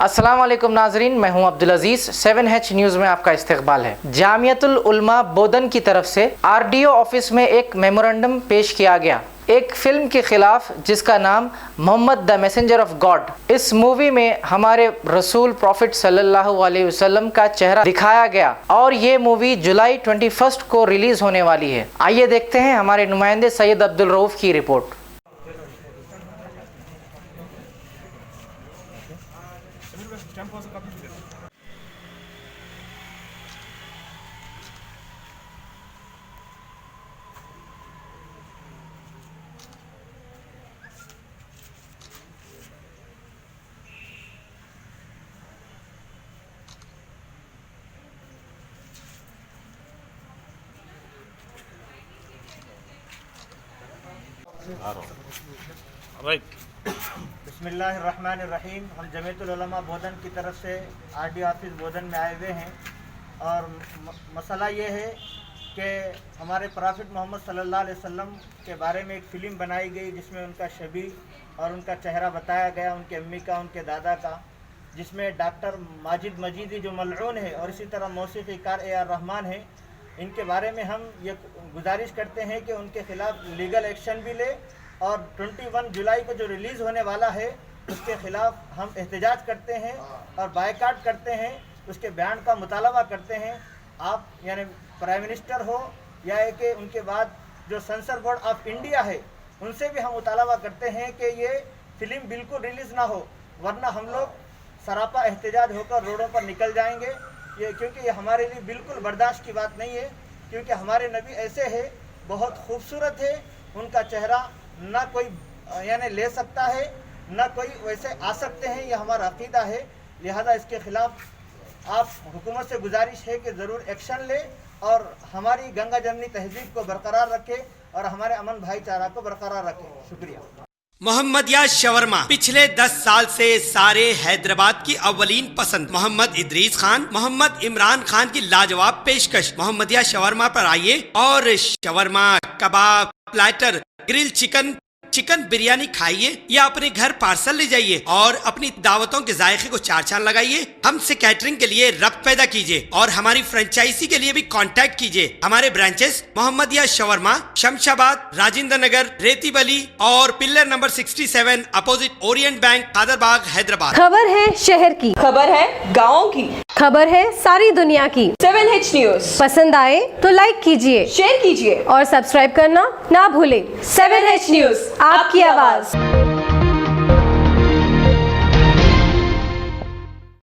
अस्सलाम वालेकुम नाजरीन, मैं हूं अब्दुल अजीज। 7H न्यूज़ में आपका इस्तकबाल है। जामियतुल उलमा बोधन की तरफ से RDO ऑफिस में एक मेमोरेंडम पेश किया गया एक फिल्म के खिलाफ जिसका नाम Muhammad the messenger of God. इस मूवी में हमारे रसूल प्रॉफिट सल्लल्लाहु अलैहि वसल्लम का चेहरा दिखाया गया और ये मूवी जुलाई 21 को रिलीज होने वाली है। आइए देखते हैं हमारे नुमाइंदे सैयद अब्दुल रऊफ की रिपोर्ट। बिस्मिल्लाहिर्रहमानिर्रहीम। हम जमीयतुल उलमा बोधन की तरफ से RDO ऑफिस बोधन में आए हुए हैं और मसला ये है कि हमारे प्रॉफिट मोहम्मद सल्लल्लाहु अलैहि वसल्लम के बारे में एक फ़िल्म बनाई गई जिसमें उनका शबी और उनका चेहरा बताया गया, उनके अम्मी का, उनके दादा का, जिसमें डॉक्टर माजिद मजीदी जो मलऊन है और इसी तरह मौसीक़ीकार AR रहमान है। इनके बारे में हम ये गुजारिश करते हैं कि उनके ख़िलाफ़ लीगल एक्शन भी ले और 21 जुलाई को जो रिलीज़ होने वाला है उसके ख़िलाफ़ हम एहतजाज करते हैं और बायकाट करते हैं, उसके बयान का मुतालबा करते हैं। आप यानी प्राइम मिनिस्टर हो या कि उनके बाद जो सेंसर बोर्ड ऑफ इंडिया है उनसे भी हम मुतालबा करते हैं कि ये फ़िल्म बिल्कुल रिलीज़ ना हो, वरना हम लोग सरापा एहतजाज होकर रोडों पर निकल जाएंगे। क्योंकि ये हमारे लिए बिल्कुल बर्दाश्त की बात नहीं है, क्योंकि हमारे नबी ऐसे है, बहुत खूबसूरत है, उनका चेहरा ना कोई यानी ले सकता है ना कोई वैसे आ सकते हैं, ये हमारा अकीदा है। लिहाजा इसके ख़िलाफ़ आप हुकूमत से गुजारिश है कि ज़रूर एक्शन ले और हमारी गंगा जमनी तहजीब को बरकरार रखे और हमारे अमन भाईचारा को बरकरार रखे। शुक्रिया। मोहम्मदिया शवरमा पिछले 10 साल से सारे हैदराबाद की अव्वलीन पसंद। मोहम्मद इदरीस खान, मोहम्मद इमरान खान की लाजवाब पेशकश। मोहम्मदिया शवरमा पर आइए और shawarma, kebab, platter, grill chicken, chicken biryani खाइए या अपने घर पार्सल ले जाइए और अपनी दावतों के जायके को चार चांद लगाइए। हमसे कैटरिंग के लिए रब्त पैदा कीजिए और हमारी फ्रेंचाइजी के लिए भी कांटेक्ट कीजिए। हमारे ब्रांचेस मोहम्मदिया शवरमा, शमशाबाद, राजेंद्र नगर, रेती बली और pillar number 67 opposite Orient bank, Kadarbagh, Hyderabad. खबर है शहर की, खबर है गाँव की, खबर है सारी दुनिया की। 7H न्यूज़ पसंद आए तो लाइक कीजिए, शेयर कीजिए और सब्सक्राइब करना ना भूलें। 7H न्यूज़, आपकी आवाज़।